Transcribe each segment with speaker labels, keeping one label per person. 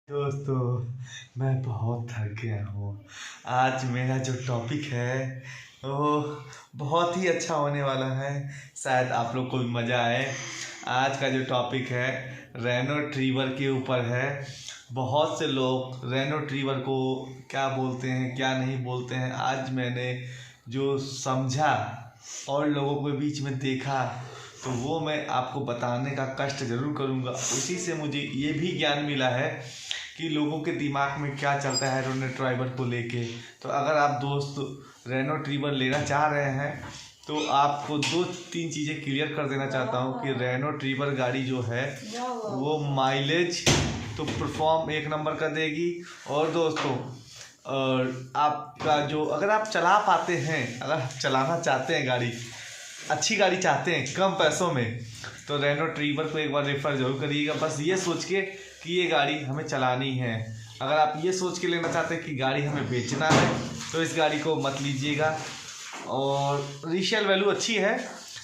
Speaker 1: दोस्तों मैं बहुत थक गया हूँ। आज मेरा जो टॉपिक है वो बहुत ही अच्छा होने वाला है। शायद आप लोग को भी मज़ा आए। आज का जो टॉपिक है रेनो ट्रीवर के ऊपर है। बहुत से लोग रेनो ट्रीवर को क्या बोलते हैं क्या नहीं बोलते हैं, आज मैंने जो समझा और लोगों के बीच में देखा तो वो मैं आपको बताने का कष्ट ज़रूर करूँगा। उसी से मुझे ये भी ज्ञान मिला है कि लोगों के दिमाग में क्या चलता है रेनो ट्रीवर को लेके। तो अगर आप दोस्त रेनो ट्रीवर लेना चाह रहे हैं तो आपको 2-3 चीज़ें क्लियर कर देना चाहता हूँ कि रेनो ट्रीवर गाड़ी जो है वो माइलेज तो परफॉर्म 1 नंबर का देगी। और दोस्तों और आपका जो अगर आप चला पाते हैं, अगर आप चलाना चाहते हैं गाड़ी, अच्छी गाड़ी चाहते हैं कम पैसों में, तो रेनो ट्रीवर को एक बार रेफ़र जरूर करिएगा। बस ये सोच के कि ये गाड़ी हमें चलानी है। अगर आप ये सोच के लेना चाहते हैं कि गाड़ी हमें बेचना है तो इस गाड़ी को मत लीजिएगा। और रीसेल वैल्यू अच्छी है,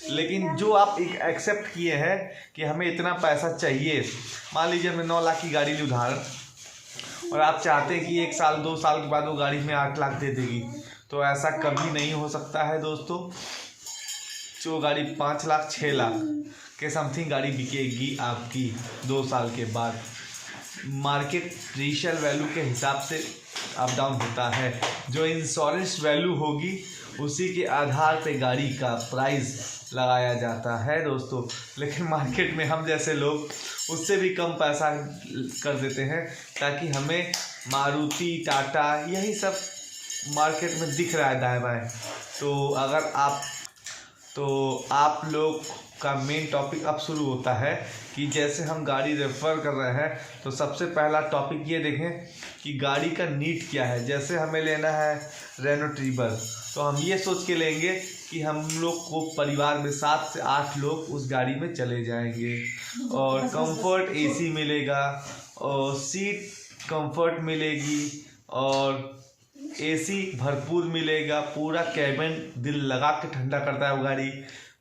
Speaker 1: लेकिन जो आप एक एक्सेप्ट किए हैं कि हमें इतना पैसा चाहिए, मान लीजिए हमें 9 लाख की गाड़ी ली उदाहरण, और आप चाहते हैं कि 1 साल 2 साल के बाद वो गाड़ी हमें 8 लाख दे देगी, तो ऐसा कभी नहीं हो सकता है दोस्तों। जो गाड़ी 5 लाख 6 लाख के समथिंग गाड़ी बिकेगी आपकी 2 साल के बाद। मार्केट रीसेल वैल्यू के हिसाब से अप डाउन होता है। जो इंश्योरेंस वैल्यू होगी उसी के आधार पे गाड़ी का प्राइस लगाया जाता है दोस्तों। लेकिन मार्केट में हम जैसे लोग उससे भी कम पैसा कर देते हैं ताकि हमें मारुति टाटा यही सब मार्केट में दिख रहा है दाएं बाएं। तो आप लोग का मेन टॉपिक अब शुरू होता है कि जैसे हम गाड़ी रेफ़र कर रहे हैं तो सबसे पहला टॉपिक ये देखें कि गाड़ी का नीड क्या है। जैसे हमें लेना है रेनो ट्रीवर तो हम ये सोच के लेंगे कि हम लोग को परिवार में 7 से 8 लोग उस गाड़ी में चले जाएंगे और कंफर्ट एसी मिलेगा और सीट कंफर्ट मिलेगी और एसी भरपूर मिलेगा। पूरा कैबिन दिल लगा के ठंडा करता है वो गाड़ी,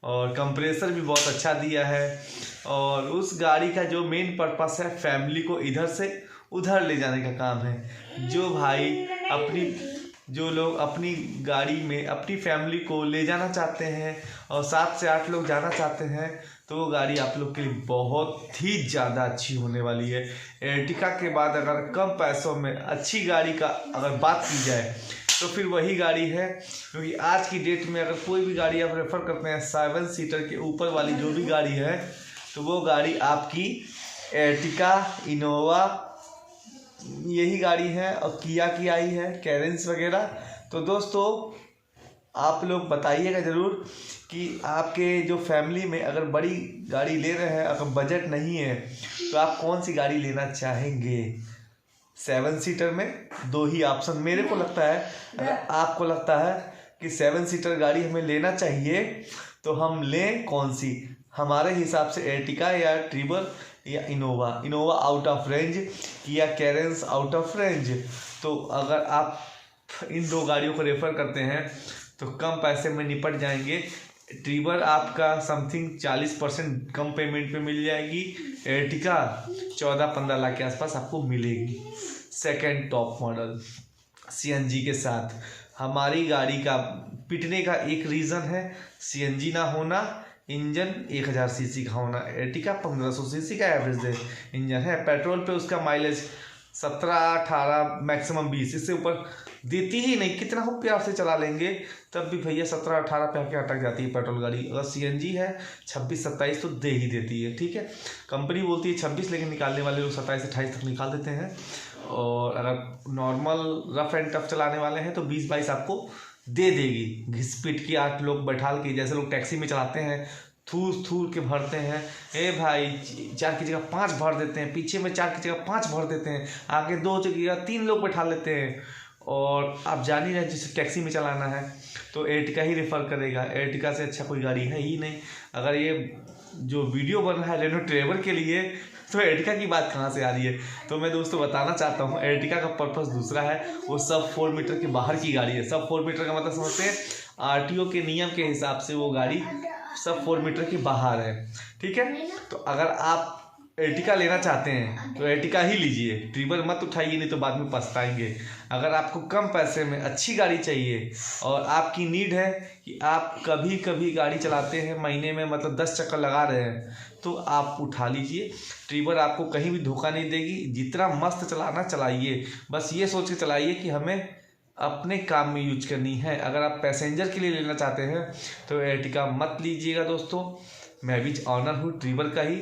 Speaker 1: और कंप्रेसर भी बहुत अच्छा दिया है। और उस गाड़ी का जो मेन पर्पस है फैमिली को इधर से उधर ले जाने का काम है। जो लोग अपनी गाड़ी में अपनी फैमिली को ले जाना चाहते हैं और 7 से 8 लोग जाना चाहते हैं तो वो गाड़ी आप लोग के लिए बहुत ही ज़्यादा अच्छी होने वाली है। एर्टिगा के बाद अगर कम पैसों में अच्छी गाड़ी का अगर बात की जाए तो फिर वही गाड़ी है, क्योंकि आज की डेट में अगर कोई भी गाड़ी आप रेफ़र करते हैं 7 सीटर के ऊपर वाली जो भी गाड़ी है तो वो गाड़ी आपकी एर्टिगा, इनोवा यही गाड़ी है, और किया की आई है कैरेंस वगैरह। तो दोस्तों आप लोग बताइएगा ज़रूर कि आपके जो फैमिली में अगर बड़ी गाड़ी ले रहे हैं, अगर बजट नहीं है तो आप कौन सी गाड़ी लेना चाहेंगे। 7 सीटर में 2 ही ऑप्शन मेरे को लगता है। अगर आपको लगता है कि 7 सीटर गाड़ी हमें लेना चाहिए तो हम लें कौन सी। हमारे हिसाब से एर्टिगा या ट्रीवर या Innova out of range, Kia Carens out of range. तो अगर आप इन 2 गाड़ियों को रेफ़र करते हैं तो कम पैसे में निपट जाएंगे। ट्रीवर आपका समथिंग 40% कम पेमेंट पे मिल जाएगी, एर्टिगा 14-15 लाख के आसपास आपको मिलेगी। सेकंड टॉप मॉडल सीएनजी के साथ। हमारी गाड़ी का पिटने का एक रीज़न है सीएनजी ना होना, इंजन 1000 सीसी का होना। एर्टिगा 1500 सीसी का एवरेज इंजन है। पेट्रोल पे उसका माइलेज 17-18 मैक्सिमम 20, इससे ऊपर देती ही नहीं। कितना हो प्यार से चला लेंगे तब भी भैया 17-18 पे आके अटक जाती है पेट्रोल गाड़ी। अगर सीएनजी है 26-27 तो दे ही देती है, ठीक है। कंपनी बोलती है 26, लेकिन निकालने वाले लोग 27-28 तक निकाल देते हैं। और अगर नॉर्मल रफ एंड टफ चलाने वाले हैं तो 20-22 आपको दे देगी घिस-पिट के 8 लोग बैठाल के। जैसे लोग टैक्सी में चलाते हैं थूर के भरते हैं, भाई 4 की जगह 5 भर देते हैं, पीछे में 4 की जगह 5 भर देते हैं, आगे 2 जगह 3 लोग बैठा लेते हैं। और आप जान ही रहे जिसे टैक्सी में चलाना है तो एर्टिगा ही रेफ़र करेगा। एर्टिगा से अच्छा कोई गाड़ी है ही नहीं। अगर ये जो वीडियो बन रहा है रेनो ट्रीवर के लिए तो एर्टिगा की बात कहाँ से आ रही है। तो मैं दोस्तों बताना चाहता हूँ एर्टिगा का पर्पस दूसरा है। वो सब 4 मीटर के बाहर की गाड़ी है। सब 4 मीटर का मतलब समझते हैं, आरटीओ के नियम के हिसाब से वो गाड़ी सब 4 मीटर के बाहर है, ठीक है। तो अगर आप एर्टिगा लेना चाहते हैं तो एर्टिगा ही लीजिए, ट्रिबल मत उठाइए, नहीं तो बाद में पछताएंगे। अगर आपको कम पैसे में अच्छी गाड़ी चाहिए और आपकी नीड है कि आप कभी कभी गाड़ी चलाते हैं, महीने में मतलब 10 चक्कर लगा रहे हैं, तो आप उठा लीजिए। ट्रिबल आपको कहीं भी धोखा नहीं देगी, जितना मस्त चलाना चलाइए, बस ये सोच के चलाइए कि हमें अपने काम में यूज करनी है। अगर आप पैसेंजर के लिए लेना चाहते हैं तो एर्टिगा मत लीजिएगा दोस्तों। मैं भी ऑनर हूँ ट्रिबल का ही,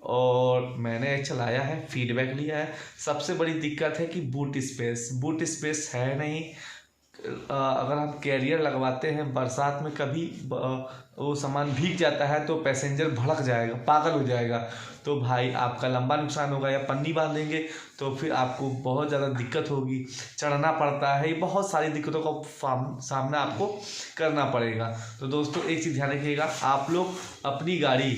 Speaker 1: और मैंने चलाया है, फीडबैक लिया है। सबसे बड़ी दिक्कत है कि बूट स्पेस है नहीं। अगर हम कैरियर लगवाते हैं बरसात में, कभी वो सामान भीग जाता है तो पैसेंजर भड़क जाएगा, पागल हो जाएगा, तो भाई आपका लंबा नुकसान होगा। या पन्नी बांध देंगे तो फिर आपको बहुत ज़्यादा दिक्कत होगी, चढ़ना पड़ता है, ये बहुत सारी दिक्कतों का सामना आपको करना पड़ेगा। तो दोस्तों एक चीज़ ध्यान रखिएगा, आप लोग अपनी गाड़ी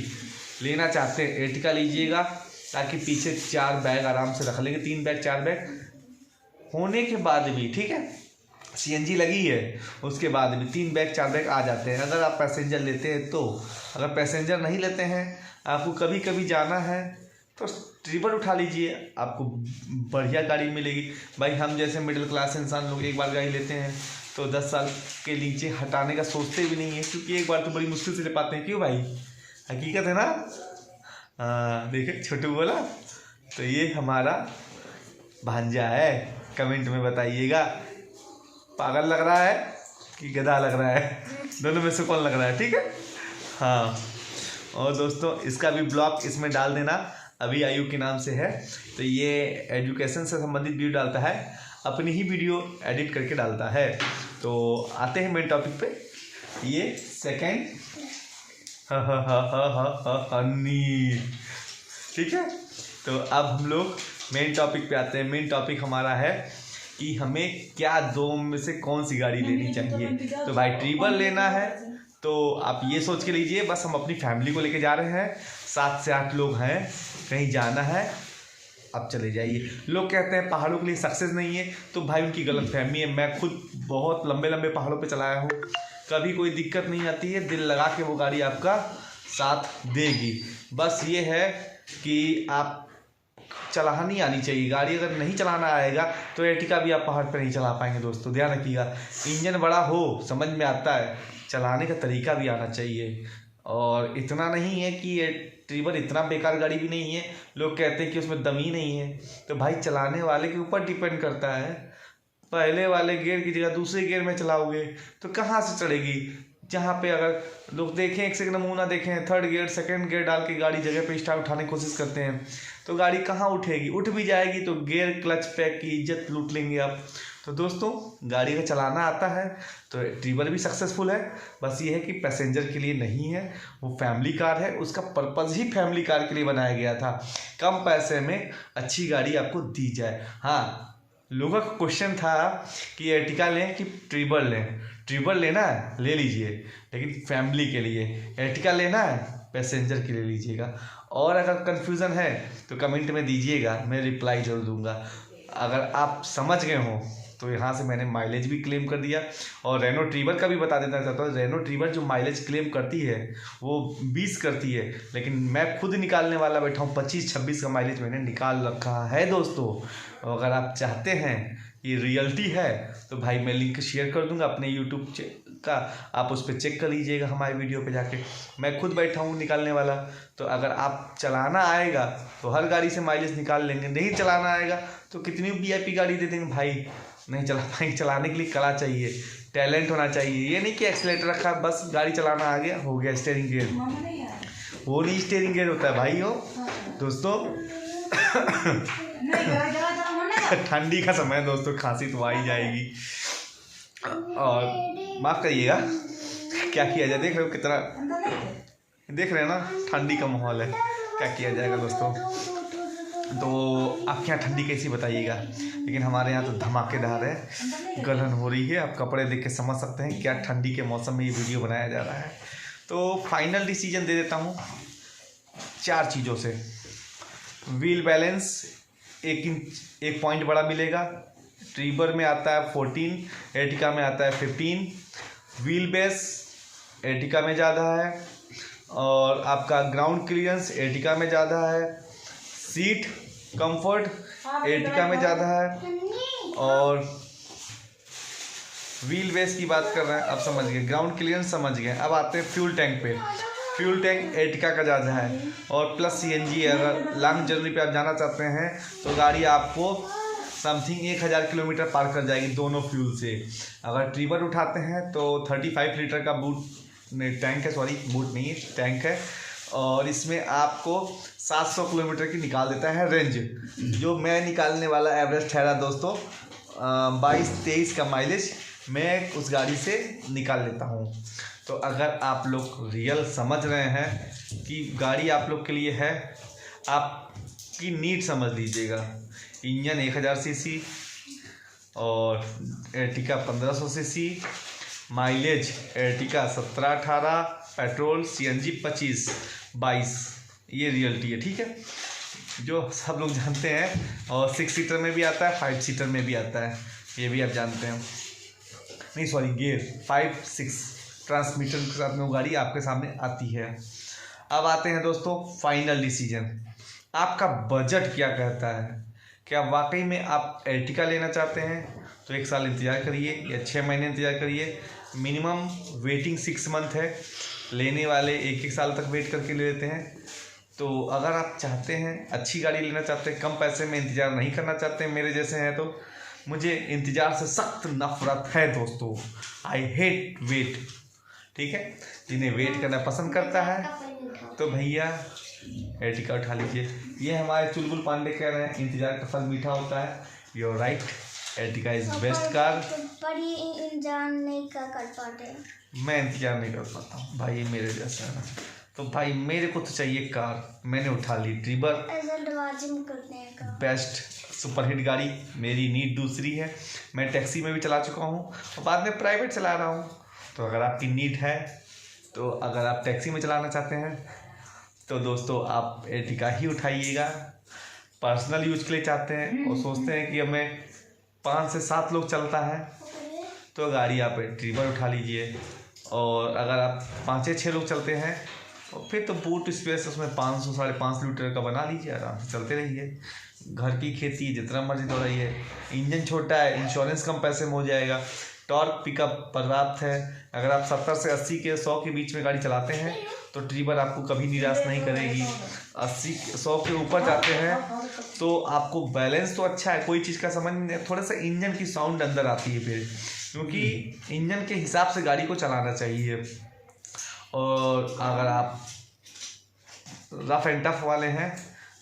Speaker 1: लेना चाहते हैं एर्टिगा लीजिएगा, ताकि पीछे 4 बैग आराम से रख लेंगे, 3 बैग 4 बैग होने के बाद भी, ठीक है, सीएनजी लगी है उसके बाद भी 3 बैग 4 बैग आ जाते हैं अगर आप पैसेंजर लेते हैं तो। अगर पैसेंजर नहीं लेते हैं, आपको कभी कभी जाना है, तो ट्रिबल उठा लीजिए, आपको बढ़िया गाड़ी मिलेगी। भाई हम जैसे मिडिल क्लास इंसान लोग एक बार गाड़ी लेते हैं तो 10 साल के नीचे हटाने का सोचते भी नहीं है, क्योंकि एक बार तो बड़ी मुश्किल से ले पाते हैं। क्यों भाई, हकीकत है ना। देखे छोटू बोला, तो ये हमारा भांजा है। कमेंट में बताइएगा पागल लग रहा है कि गधा लग रहा है, दोनों में से कौन लग रहा है, ठीक है। हाँ, और दोस्तों इसका भी ब्लॉग इसमें डाल देना, अभी आयु के नाम से है, तो ये एजुकेशन से संबंधित वीडियो डालता है, अपनी ही वीडियो एडिट करके डालता है। तो आते हैं मेन टॉपिक पे, ये सेकेंड हनी, ठीक है। तो अब हम लोग मेन टॉपिक पे आते हैं। मेन टॉपिक हमारा है कि हमें क्या दो में से कौन सी गाड़ी लेनी चाहिए। तो भाई ट्रिबल लेना है तो आप ये सोच के लीजिए, बस हम अपनी फैमिली को लेके जा रहे हैं, 7 से 8 लोग हैं, कहीं जाना है, अब चले जाइए। लोग कहते हैं पहाड़ों के लिए सक्सेस नहीं है, तो भाई उनकी गलतफहमी है। मैं खुद बहुत लंबे लंबे पहाड़ों पे चलाया हूँ, कभी कोई दिक्कत नहीं आती है, दिल लगा के वो गाड़ी आपका साथ देगी। बस ये है कि आप चलानी आनी चाहिए गाड़ी। अगर नहीं चलाना आएगा तो एर्टिगा भी आप पहाड़ पर नहीं चला पाएंगे दोस्तों, ध्यान रखिएगा। इंजन बड़ा हो समझ में आता है, चलाने का तरीका भी आना चाहिए। और इतना नहीं है कि ये ट्रिबल इतना बेकार गाड़ी भी नहीं है, लोग कहते हैं कि उसमें दम ही नहीं है, तो भाई चलाने वाले के ऊपर डिपेंड करता है। पहले वाले गियर की जगह दूसरे गियर में चलाओगे तो कहाँ से चढ़ेगी। जहाँ पे अगर लोग देखें, एक सेकंड नमूना देखें, 3rd गियर 2nd गियर डाल के गाड़ी जगह पे स्टार्ट उठाने की कोशिश करते हैं, तो गाड़ी कहाँ उठेगी, उठ भी जाएगी तो गियर क्लच पैक की इज्जत लूट लेंगे आप। तो दोस्तों गाड़ी का चलाना आता है तो ट्रिबल भी सक्सेसफुल है, बस ये है कि पैसेंजर के लिए नहीं है, वो फैमिली कार है, उसका पर्पज़ ही फैमिली कार के लिए बनाया गया था, कम पैसे में अच्छी गाड़ी आपको दी जाए। हाँ, लोगों का क्वेश्चन था कि एर्टिगा लें कि ट्रिबल लें। ट्रिबल लेना है ले लीजिए, लेकिन फैमिली के लिए। एर्टिगा लेना है पैसेंजर के लिए लीजिएगा। और अगर कन्फ्यूज़न है तो कमेंट में दीजिएगा, मैं रिप्लाई जरूर दूंगा। अगर आप समझ गए हो तो यहाँ से मैंने माइलेज भी क्लेम कर दिया। और रेनो ट्रिबल का भी बता देना चाहता हूँ, रेनो ट्रिबल जो माइलेज क्लेम करती है वो 20 करती है, लेकिन मैं खुद निकालने वाला बैठा हूँ 25-26 का माइलेज मैंने निकाल रखा है दोस्तों। अगर आप चाहते हैं ये रियलिटी है तो भाई मैं लिंक शेयर कर दूंगा अपने यूट्यूब का, आप उस पर चेक कर लीजिएगा हमारे वीडियो पे जाके। मैं खुद बैठा हूँ निकालने वाला, तो अगर आप चलाना आएगा तो हर गाड़ी से माइलेज निकाल लेंगे, नहीं चलाना आएगा तो कितनी VIP गाड़ी दे देंगे भाई, नहीं चला पाएंगे। चलाने के लिए कला चाहिए, टैलेंट होना चाहिए। ये नहीं कि एक्सीलेटर रखा बस गाड़ी चलाना आ गया हो गया स्टीयरिंग गियर, वो नहीं स्टीयरिंग गियर होता है भाई हो दोस्तों। ठंडी का समय दोस्तों, खांसी तो आ ही जाएगी, और माफ़ करिएगा क्या किया जाए। देख रहे हो कितना, देख रहे हैं ना ठंडी का माहौल है, क्या किया जाएगा दोस्तों। तो आपके यहाँ ठंडी कैसी बताइएगा, लेकिन हमारे यहाँ तो धमाकेदार है, गलन हो रही है। आप कपड़े देख के समझ सकते हैं क्या ठंडी के मौसम में ये वीडियो बनाया जा रहा है। तो फाइनल डिसीजन दे देता हूँ 4 चीज़ों से। व्हील बैलेंस 1 पॉइंट बड़ा मिलेगा, ट्रिबल में आता है 14, एर्टिगा में आता है 15। व्हील बेस एर्टिगा में ज़्यादा है, और आपका ग्राउंड क्लियरेंस एर्टिगा में ज़्यादा है, सीट कंफर्ट एर्टिगा में ज़्यादा है, और व्हील बेस की बात कर रहे हैं, आप समझ गए, ग्राउंड क्लियरेंस समझ गए। अब आते हैं फ्यूल टैंक पे। फ्यूल टैंक एर्टिगा का ज़्यादा है, और प्लस CNG। अगर लॉन्ग जर्नी पे आप जाना चाहते हैं तो गाड़ी आपको समथिंग 1000 किलोमीटर पार कर जाएगी दोनों फ्यूल से। अगर ट्रिबर उठाते हैं तो 35 लीटर का टैंक है, सॉरी बूट नहीं है, टैंक है, और इसमें आपको 700 किलोमीटर की निकाल देता है रेंज। जो मैं निकालने वाला एवरेज ठहरा दोस्तों 22-23 का माइलेज मैं उस गाड़ी से निकाल लेता हूँ। तो अगर आप लोग रियल समझ रहे हैं कि गाड़ी आप लोग के लिए है, आपकी नीड समझ लीजिएगा। इंजन 1000 सीसी और Ertiga 1500 CC, mileage Ertiga 17-18, petrol CNG 25-22, ये रियलिटी है, ठीक है, जो सब लोग जानते हैं। और 6 सीटर में भी आता है, 5 सीटर में भी आता है, ये भी आप जानते हैं। नहीं सॉरी, गियर 5-6 ट्रांसमीटर के साथ में वो गाड़ी आपके सामने आती है। अब आते हैं दोस्तों फाइनल डिसीजन, आपका बजट क्या कहता है। क्या वाकई में आप एर्टिगा लेना चाहते हैं तो 1 साल इंतज़ार करिए या 6 महीने इंतज़ार करिए। मिनिमम वेटिंग 6 मंथ है, लेने वाले 1-1 साल तक वेट करके ले लेते हैं। तो अगर आप चाहते हैं अच्छी गाड़ी लेना चाहते हैं, कम पैसे में इंतज़ार नहीं करना चाहते हैं मेरे जैसे हैं, तो मुझे इंतज़ार से सख्त नफरत है दोस्तों। आई हेट वेट, ठीक है। जिन्हें वेट करना पसंद करता है तो भैया एर्टिगा उठा लीजिए। ये हमारे चुलबुल पांडे कह रहे हैं इंतज़ार का फल मीठा होता है। You are right, Ertiga is best car.
Speaker 2: पर ये इंतजार नहीं कर पाते,
Speaker 1: मैं इंतज़ार नहीं कर पाता हूँ भाई, मेरे जैसा है ना, तो भाई मेरे को तो चाहिए कार। मैंने उठा ली ट्रिबर, बेस्ट सुपरहिट गाड़ी। मेरी नीड दूसरी है, मैं टैक्सी में भी चला चुका हूँ और बाद में प्राइवेट चला रहा हूँ। तो अगर आपकी नीड है, तो अगर आप टैक्सी में चलाना चाहते हैं तो दोस्तों आप एर्टिगा ही उठाइएगा। पर्सनल यूज के लिए चाहते हैं और सोचते हैं कि हमें 5 से 7 लोग चलता है तो गाड़ी आप ट्रिबर उठा लीजिए। और अगर आप 5-6 लोग चलते हैं और फिर तो बूट स्पेस उसमें 500-5.5 लीटर का बना लीजिए, आराम से चलते रहिए। घर की खेती जितना मर्जी दौड़ाइए। इंजन छोटा है, इंश्योरेंस कम पैसे में हो जाएगा, टॉर्क पिकअप पर्याप्त है। अगर आप 70 से 80 के 100 के बीच में गाड़ी चलाते हैं तो ट्रिबर आपको कभी निराश नहीं करेगी। 80-100 के ऊपर जाते हैं तो आपको बैलेंस तो अच्छा है, कोई चीज़ का समझ नहीं, थोड़ा सा इंजन की साउंड अंदर आती है फिर, क्योंकि इंजन के हिसाब से गाड़ी को चलाना चाहिए। और अगर आप रफ एंड टफ वाले हैं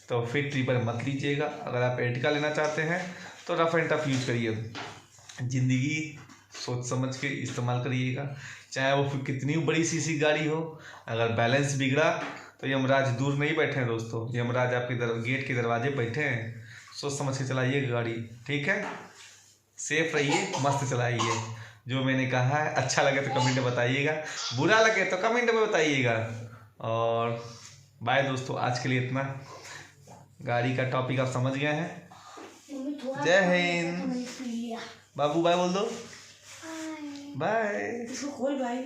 Speaker 1: तो फिर ट्रिबर मत लीजिएगा। अगर आप एर्टिगा लेना चाहते हैं तो रफ एंड टफ यूज करिए, ज़िंदगी सोच समझ के इस्तेमाल करिएगा, चाहे वो फिर कितनी बड़ी सीसी गाड़ी हो। अगर बैलेंस बिगड़ा तो यमराज दूर नहीं बैठे हैं दोस्तों, यमराज आपके गेट के दरवाजे बैठे हैं। सोच समझ के चलाइएगा गाड़ी, ठीक है। सेफ रहिए, मस्त चलाइए। जो मैंने कहा है अच्छा लगे तो कमेंट में बताइएगा, बुरा लगे तो कमेंट में बताइएगा। और बाय दोस्तों, आज के लिए इतना। गाड़ी का टॉपिक आप समझ गए हैं। जय हिंद। बाबू बाय बोल दो, बाय।
Speaker 2: खोल भाई।